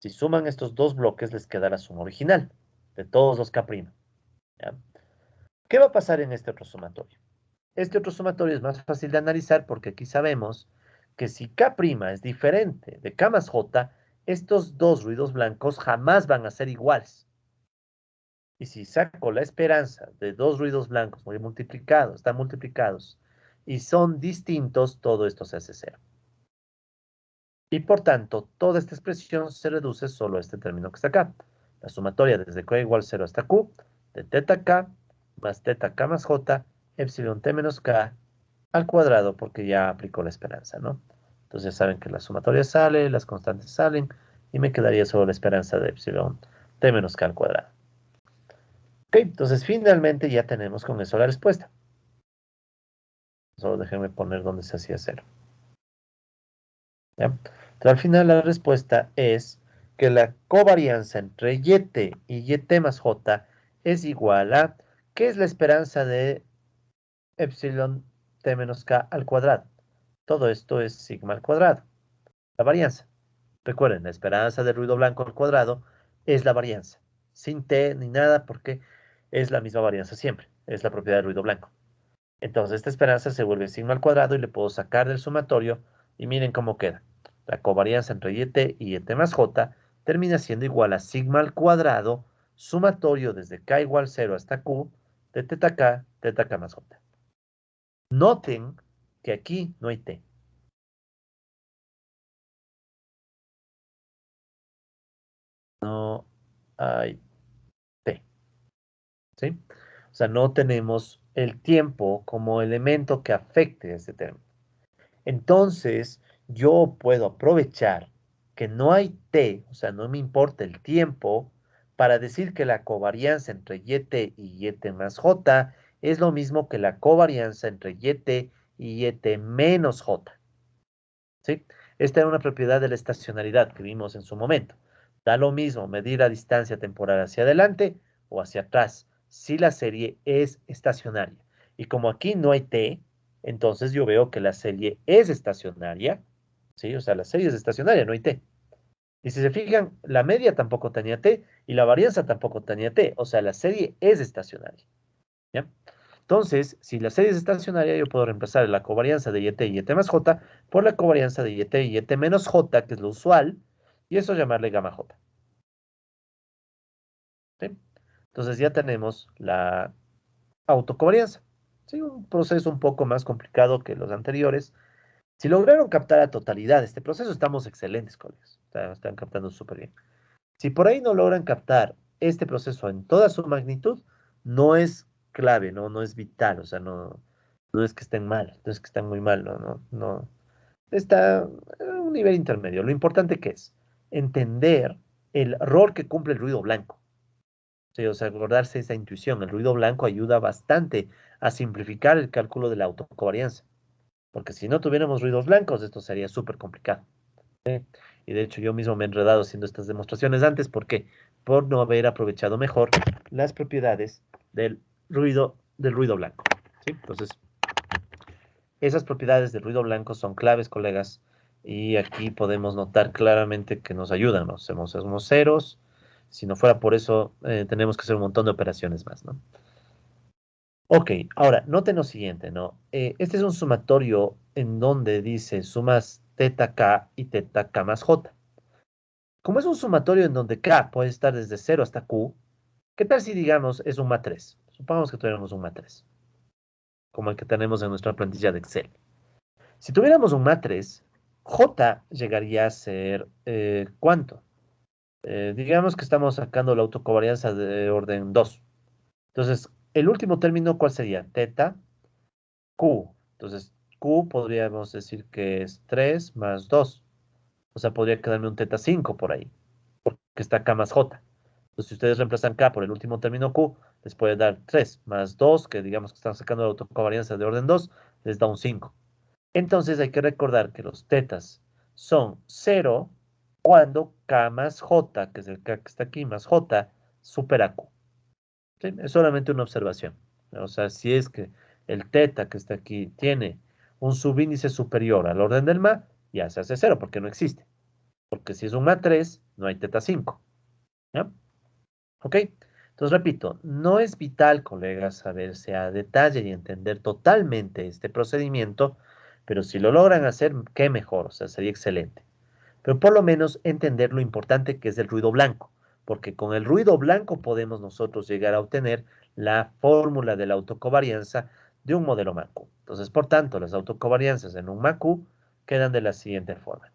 Si suman estos dos bloques, les queda la suma original de todos los K'. ¿Ya? ¿Qué va a pasar en este otro sumatorio? Este otro sumatorio es más fácil de analizar porque aquí sabemos que si K' es diferente de K más J, estos dos ruidos blancos jamás van a ser iguales. Y si saco la esperanza de dos ruidos blancos muy multiplicados, están multiplicados, y son distintos, todo esto se hace cero. Y por tanto, toda esta expresión se reduce solo a este término que está acá. La sumatoria desde K igual 0 hasta Q, de teta K más teta K más J, epsilon T menos K al cuadrado, porque ya aplicó la esperanza, ¿no? Entonces ya saben que la sumatoria sale, las constantes salen, y me quedaría solo la esperanza de epsilon T menos K al cuadrado. Ok, entonces finalmente ya tenemos con eso la respuesta. Solo déjenme poner donde se hacía cero. ¿Ya? Entonces, al final la respuesta es que la covarianza entre YT y YT más J es igual a, ¿qué es la esperanza de epsilon T menos K al cuadrado? Todo esto es sigma al cuadrado, la varianza. Recuerden, la esperanza del ruido blanco al cuadrado es la varianza, sin T ni nada porque es la misma varianza siempre, es la propiedad del ruido blanco. Entonces esta esperanza se vuelve sigma al cuadrado y le puedo sacar del sumatorio y miren cómo queda. La covarianza entre YT y YT más J termina siendo igual a sigma al cuadrado sumatorio desde K igual 0 hasta Q de teta K más J. Noten que aquí no hay T. No hay T. ¿Sí? O sea, no tenemos el tiempo como elemento que afecte a este término. Entonces, yo puedo aprovechar que no hay t, o sea, no me importa el tiempo, para decir que la covarianza entre YT y YT más J es lo mismo que la covarianza entre YT y YT menos J. ¿Sí? Esta era una propiedad de la estacionalidad que vimos en su momento. Da lo mismo medir la distancia temporal hacia adelante o hacia atrás, si la serie es estacionaria. Y como aquí no hay t, entonces yo veo que la serie es estacionaria, ¿sí? O sea, la serie es estacionaria, no hay t. Y si se fijan, la media tampoco tenía t y la varianza tampoco tenía t, o sea, la serie es estacionaria, ¿ya? Entonces, si la serie es estacionaria, yo puedo reemplazar la covarianza de YT y YT más J por la covarianza de YT y YT menos J, que es lo usual, y eso llamarle gamma J. ¿Sí? Entonces ya tenemos la autocovarianza. ¿Sí? Un proceso un poco más complicado que los anteriores. Si lograron captar a totalidad este proceso, estamos excelentes, colegas. Están captando súper bien. Si por ahí no logran captar este proceso en toda su magnitud, no es clave, no es vital, o sea, no es que estén mal, no es que estén muy mal, no. Está en un nivel intermedio. Lo importante que es entender el rol que cumple el ruido blanco. Sí, o sea, acordarse esa intuición. El ruido blanco ayuda bastante a simplificar el cálculo de la autocovarianza. Porque si no tuviéramos ruidos blancos, esto sería súper complicado. Y de hecho yo mismo me he enredado haciendo estas demostraciones antes. ¿Por qué? Por no haber aprovechado mejor las propiedades del ruido blanco. ¿Sí? Entonces, esas propiedades del ruido blanco son claves, colegas, y aquí podemos notar claramente que nos ayudan, ¿no? Hacemos unos ceros, si no fuera por eso, tenemos que hacer un montón de operaciones más, ¿no? Ok, ahora, noten lo siguiente, ¿no? Este es un sumatorio en donde dice sumas teta k y teta k más j. Como es un sumatorio en donde k puede estar desde 0 hasta q, ¿qué tal si digamos es un matriz? Supongamos que tuviéramos un matriz, como el que tenemos en nuestra plantilla de Excel. Si tuviéramos un matriz, J llegaría a ser, ¿cuánto? Digamos que estamos sacando la autocovarianza de orden 2. Entonces, el último término, ¿cuál sería? Teta Q. Entonces, Q podríamos decir que es 3 más 2. O sea, podría quedarme un teta 5 por ahí, porque está K más J. Entonces, si ustedes reemplazan K por el último término Q, les puede dar 3 más 2, que digamos que están sacando la autocovarianza de orden 2, les da un 5. Entonces hay que recordar que los tetas son 0 cuando K más J, que es el K que está aquí, más J, supera Q. ¿Sí? Es solamente una observación. O sea, si es que el teta que está aquí tiene un subíndice superior al orden del MA, ya se hace 0 porque no existe. Porque si es un MA3, no hay teta 5. ¿Ya? ¿Ok? Entonces, repito, no es vital, colegas, saberse a detalle y entender totalmente este procedimiento, pero si lo logran hacer, qué mejor, o sea, sería excelente. Pero por lo menos entender lo importante que es el ruido blanco, porque con el ruido blanco podemos nosotros llegar a obtener la fórmula de la autocovarianza de un modelo MACU. Entonces, por tanto, las autocovarianzas en un MACU quedan de la siguiente forma.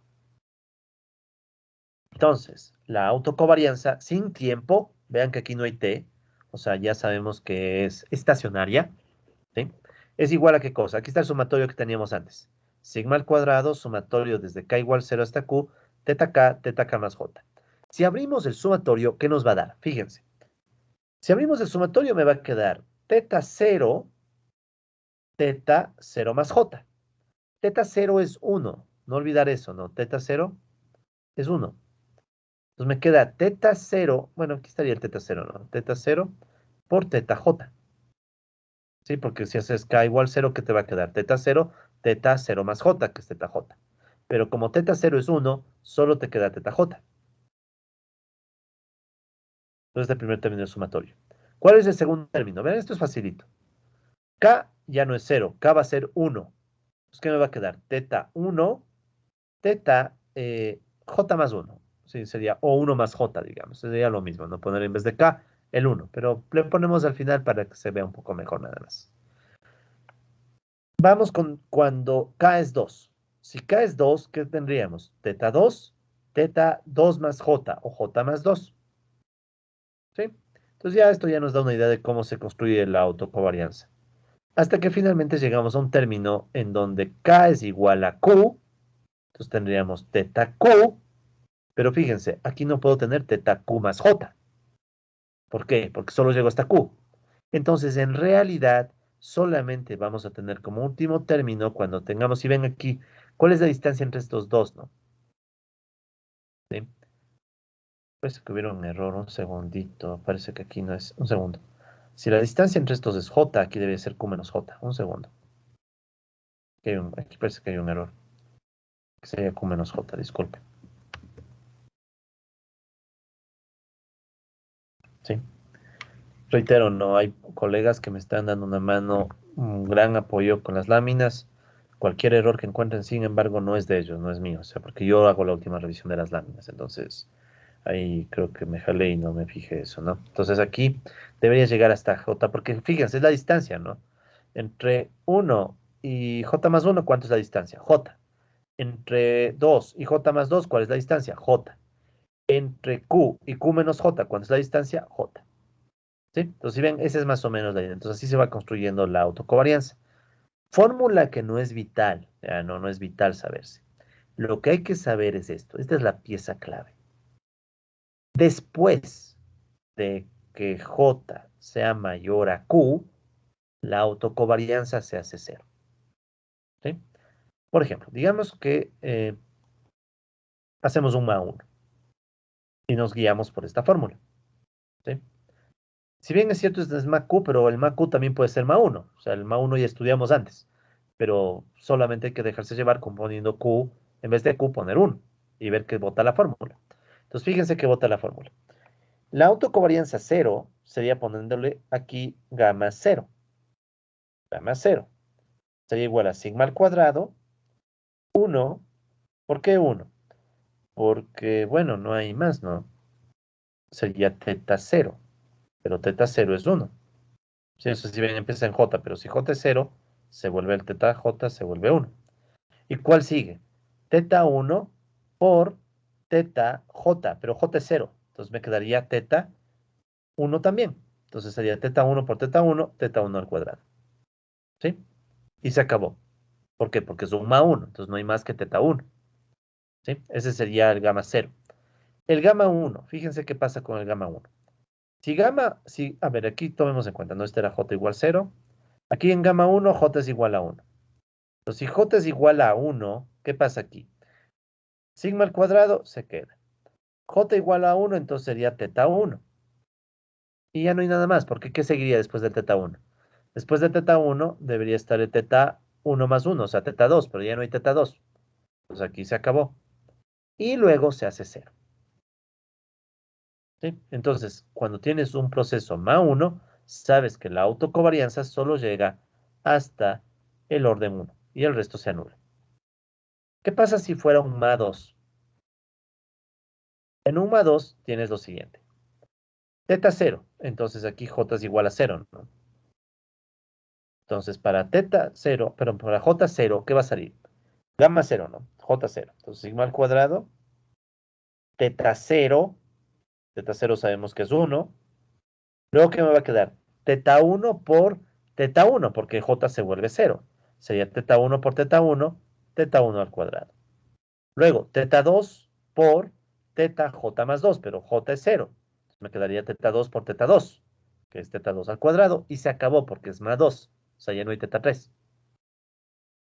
Entonces, la autocovarianza sin tiempo, vean que aquí no hay t, o sea, ya sabemos que es estacionaria, ¿sí? Es igual a qué cosa. Aquí está el sumatorio que teníamos antes. Sigma al cuadrado, sumatorio desde k igual 0 hasta q, teta k más j. Si abrimos el sumatorio, ¿qué nos va a dar? Fíjense. Si abrimos el sumatorio, me va a quedar teta 0 más j. Teta 0 es 1. No olvidar eso, ¿no? Teta 0 es 1. Entonces me queda teta 0, bueno, aquí estaría el teta 0, ¿no? Teta 0 por teta j. ¿Sí? Porque si haces k igual 0, ¿qué te va a quedar? Teta 0 más j, que es teta j. Pero como teta 0 es 1, solo te queda teta j. Entonces, el primer término es sumatorio. ¿Cuál es el segundo término? Vean, esto es facilito. K ya no es 0, K va a ser 1. Entonces, ¿qué me va a quedar? Teta 1, teta J más 1. Sí, sería o 1 más J, digamos. Sería lo mismo, no poner en vez de K el 1. Pero le ponemos al final para que se vea un poco mejor nada más. Vamos con cuando K es 2. Si K es 2, ¿qué tendríamos? Teta 2 más J o J más 2. ¿Sí? Entonces ya esto ya nos da una idea de cómo se construye la autocovarianza. Hasta que finalmente llegamos a un término en donde K es igual a Q. Entonces tendríamos teta Q. Pero fíjense, aquí no puedo tener teta Q más J. ¿Por qué? Porque solo llego hasta Q. Entonces, en realidad, solamente vamos a tener como último término cuando tengamos, si ven aquí, ¿cuál es la distancia entre estos dos, no? ¿Sí? Parece que hubiera un error, un segundito. Parece que aquí no es. Un segundo. Si la distancia entre estos es J, aquí debe ser Q menos J. Un segundo. Aquí parece que hay un error. Que sería Q menos J, disculpe. Sí. Reitero, no hay colegas que me están dando una mano, un gran apoyo con las láminas. Cualquier error que encuentren, sin embargo, no es de ellos, no es mío. O sea, porque yo hago la última revisión de las láminas. Entonces, ahí creo que me jalé y no me fijé eso, ¿no? Entonces aquí debería llegar hasta J, porque fíjense, es la distancia, ¿no? Entre 1 y J más 1, ¿cuánto es la distancia? J. Entre 2 y J más 2, ¿cuál es la distancia? J. Entre Q y Q menos J, ¿cuánto es la distancia? J. ¿Sí? Entonces, si ven, esa es más o menos la idea. Entonces, así se va construyendo la autocovarianza. Fórmula que no es vital, ya, no es vital saberse. Lo que hay que saber es esto. Esta es la pieza clave. Después de que J sea mayor a Q, la autocovarianza se hace cero. ¿Sí? Por ejemplo, digamos que hacemos un ma1 y nos guiamos por esta fórmula, ¿sí? Si bien es cierto, este es ma q, pero el ma q también puede ser ma1. O sea, el ma1 ya estudiamos antes, pero solamente hay que dejarse llevar componiendo q, en vez de q poner 1 y ver qué vota la fórmula. Entonces, fíjense que vota la fórmula. La autocovarianza 0 sería poniéndole aquí gamma 0. Gamma 0 sería igual a sigma al cuadrado, 1. ¿Por qué 1? Porque, bueno, no hay más, ¿no? Sería teta 0, pero teta 0 es 1. Sí, eso si bien empieza en j, pero si j es 0, se vuelve el teta j, se vuelve 1. ¿Y cuál sigue? Teta 1 por teta j, pero j es 0. Entonces me quedaría teta 1 también. Entonces sería teta 1 por teta 1 al cuadrado. ¿Sí? Y se acabó. ¿Por qué? Porque es un ma 1, entonces no hay más que teta 1. ¿Sí? Ese sería el gamma 0. El gamma 1, fíjense qué pasa con el gamma 1. A ver, aquí tomemos en cuenta, ¿no? Este era j igual 0. Aquí en gamma 1, j es igual a 1. Entonces, si j es igual a 1, ¿qué pasa aquí? Sigma al cuadrado se queda. J igual a 1, entonces sería teta 1. Y ya no hay nada más, porque ¿qué seguiría después del teta 1? Después de teta 1 debería estar el teta 1 más 1, o sea, teta 2, pero ya no hay teta 2. Entonces aquí se acabó. Y luego se hace 0. ¿Sí? Entonces, cuando tienes un proceso ma1, sabes que la autocovarianza solo llega hasta el orden 1 y el resto se anula. ¿Qué pasa si fuera un ma2? En un ma2 tienes lo siguiente. Teta 0, entonces aquí j es igual a 0, ¿no? Entonces, para teta 0, pero para j 0, ¿qué va a salir? Gamma 0, ¿no? J 0. Entonces, sigma al cuadrado, teta 0, teta 0 sabemos que es 1. Luego, ¿qué me va a quedar? Teta 1 por teta 1, porque j se vuelve 0. Sería teta 1 por teta 1 al cuadrado. Luego, teta 2 por teta j más 2, pero j es 0. Me quedaría teta 2 por teta 2, que es teta 2 al cuadrado, y se acabó porque es más 2. O sea, ya no hay teta 3.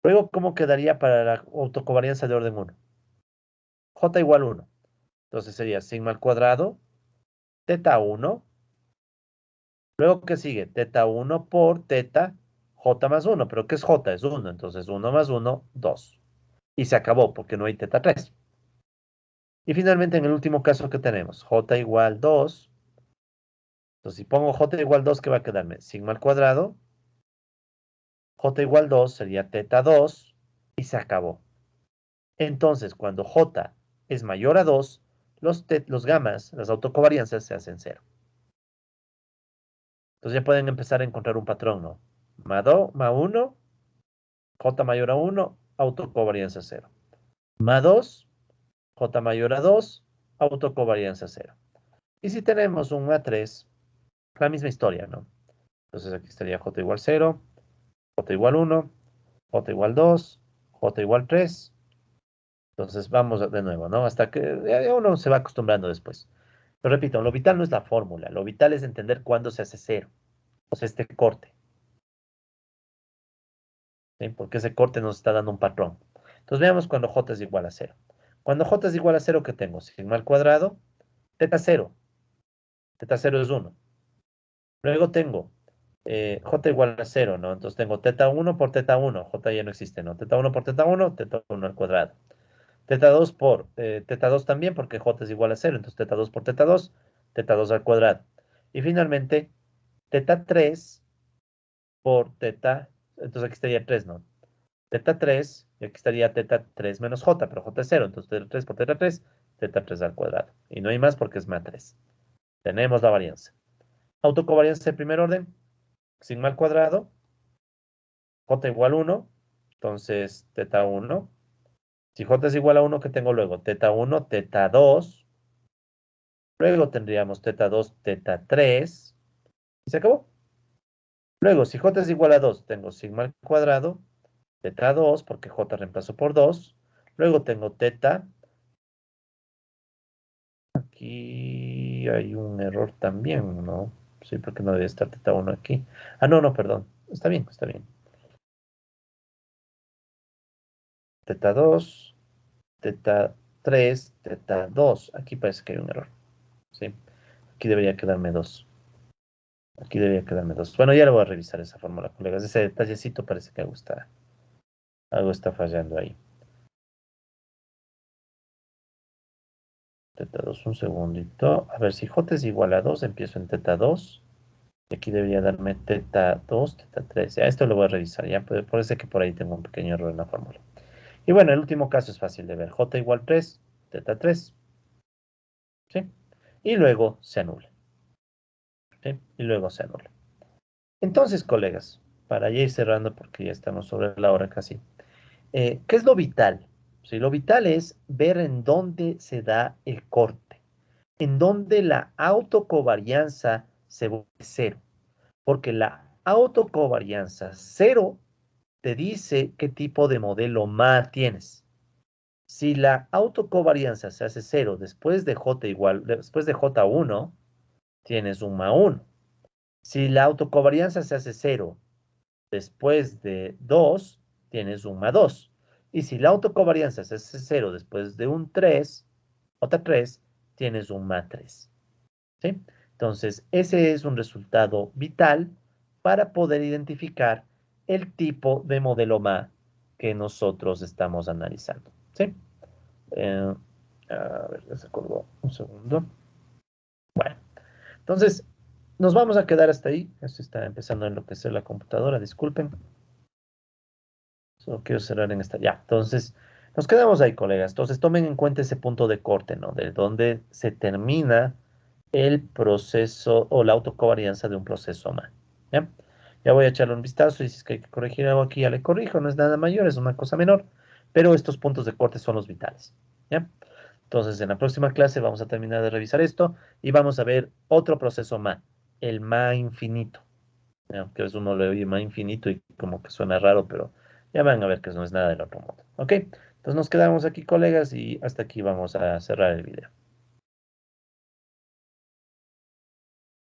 Luego, ¿cómo quedaría para la autocovarianza de orden 1? J igual 1. Entonces sería sigma al cuadrado, teta 1. Luego, ¿qué sigue? Teta 1 por teta j más 1. ¿Pero qué es j? Es 1. Entonces 1 más 1, 2. Y se acabó porque no hay teta 3. Y finalmente, en el último caso que tenemos, j igual 2. Entonces, si pongo j igual 2, ¿qué va a quedarme? Sigma al cuadrado, j igual 2 sería teta 2 y se acabó. Entonces, cuando j es mayor a 2, los gamas, las autocovarianzas se hacen 0. Entonces ya pueden empezar a encontrar un patrón, ¿no? Ma2, Ma1, J mayor a 1, autocovarianza 0. Ma2, J mayor a 2, autocovarianza 0. Y si tenemos un Ma3, la misma historia, ¿no? Entonces aquí estaría J igual 0, J igual 1, J igual 2, J igual 3. Entonces vamos de nuevo, ¿no? Hasta que ya uno se va acostumbrando después. Pero repito, lo vital no es la fórmula, lo vital es entender cuándo se hace 0. O sea, este corte. ¿Sí? Porque ese corte nos está dando un patrón. Entonces veamos cuando j es igual a 0. Cuando j es igual a 0, ¿qué tengo? Sigma al cuadrado, teta 0. Teta 0 es 1. Luego tengo j igual a 0, ¿no? Entonces tengo teta 1 por teta 1. J ya no existe, ¿no? Teta 1 por teta 1 al cuadrado. Teta 2 por teta 2 también, porque j es igual a 0. Entonces teta 2 por teta 2 al cuadrado. Y finalmente, teta 3 por teta, entonces aquí estaría 3, ¿no? Teta 3, y aquí estaría teta 3 menos j, pero j es 0, entonces teta 3 por teta 3 al cuadrado. Y no hay más porque es más 3. Tenemos la varianza. Autocovarianza de primer orden, sigma al cuadrado, j igual a 1, entonces teta 1. Si j es igual a 1, ¿qué tengo luego? Teta 1, teta 2. Luego tendríamos teta 2, teta 3. Y se acabó. Luego, si j es igual a 2, tengo sigma al cuadrado, teta 2, porque j reemplazo por 2. Luego tengo teta. Aquí hay un error también, ¿no? Sí, porque no debe estar teta 1 aquí. Ah, no, no, perdón. Está bien, está bien. Teta 2, teta 3, teta 2. Aquí parece que hay un error. ¿Sí? Aquí debería quedarme 2. Aquí debería quedarme 2. Bueno, ya le voy a revisar esa fórmula, colegas. Ese detallecito parece que algo está fallando ahí. Teta 2, un segundito. A ver, si j es igual a 2, empiezo en teta 2. Y aquí debería darme teta 2, teta 3. Ya, esto lo voy a revisar. Ya puede ser que por ahí tengo un pequeño error en la fórmula. Y bueno, el último caso es fácil de ver. J igual 3, teta 3. ¿Sí? Y luego se anula. ¿Sí? Y luego se anula. Entonces, colegas, para ya ir cerrando, porque ya estamos sobre la hora casi. ¿Qué es lo vital? Sí, lo vital es ver en dónde se da el corte, en dónde la autocovarianza se vuelve cero, porque la autocovarianza cero te dice qué tipo de modelo MA tienes. Si la autocovarianza se hace cero después de J1, tienes un MA1. Si la autocovarianza se hace cero después de 2, tienes un MA2. Y si la autocovarianza se hace cero después de un 3, otra 3, tienes un MA3. ¿Sí? Entonces, ese es un resultado vital para poder identificar el tipo de modelo MA que nosotros estamos analizando. ¿Sí? Eh, a ver, ya se colgó un segundo. Bueno, entonces nos vamos a quedar hasta ahí. Esto está empezando a enloquecer la computadora, disculpen. Solo quiero cerrar en esta. Ya, entonces nos quedamos ahí, colegas. Entonces tomen en cuenta ese punto de corte, ¿no? De donde se termina el proceso o la autocovarianza de un proceso MA. ¿Ya? Ya voy a echarle un vistazo y si es que hay que corregir algo aquí, ya le corrijo. No es nada mayor, es una cosa menor. Pero estos puntos de corte son los vitales. ¿Ya? Entonces, en la próxima clase vamos a terminar de revisar esto y vamos a ver otro proceso MA, el MA infinito. ¿Ya? Que es uno le oye MA infinito y como que suena raro, pero ya van a ver que no es nada del otro mundo. ¿Ok? Entonces nos quedamos aquí, colegas, y hasta aquí vamos a cerrar el video.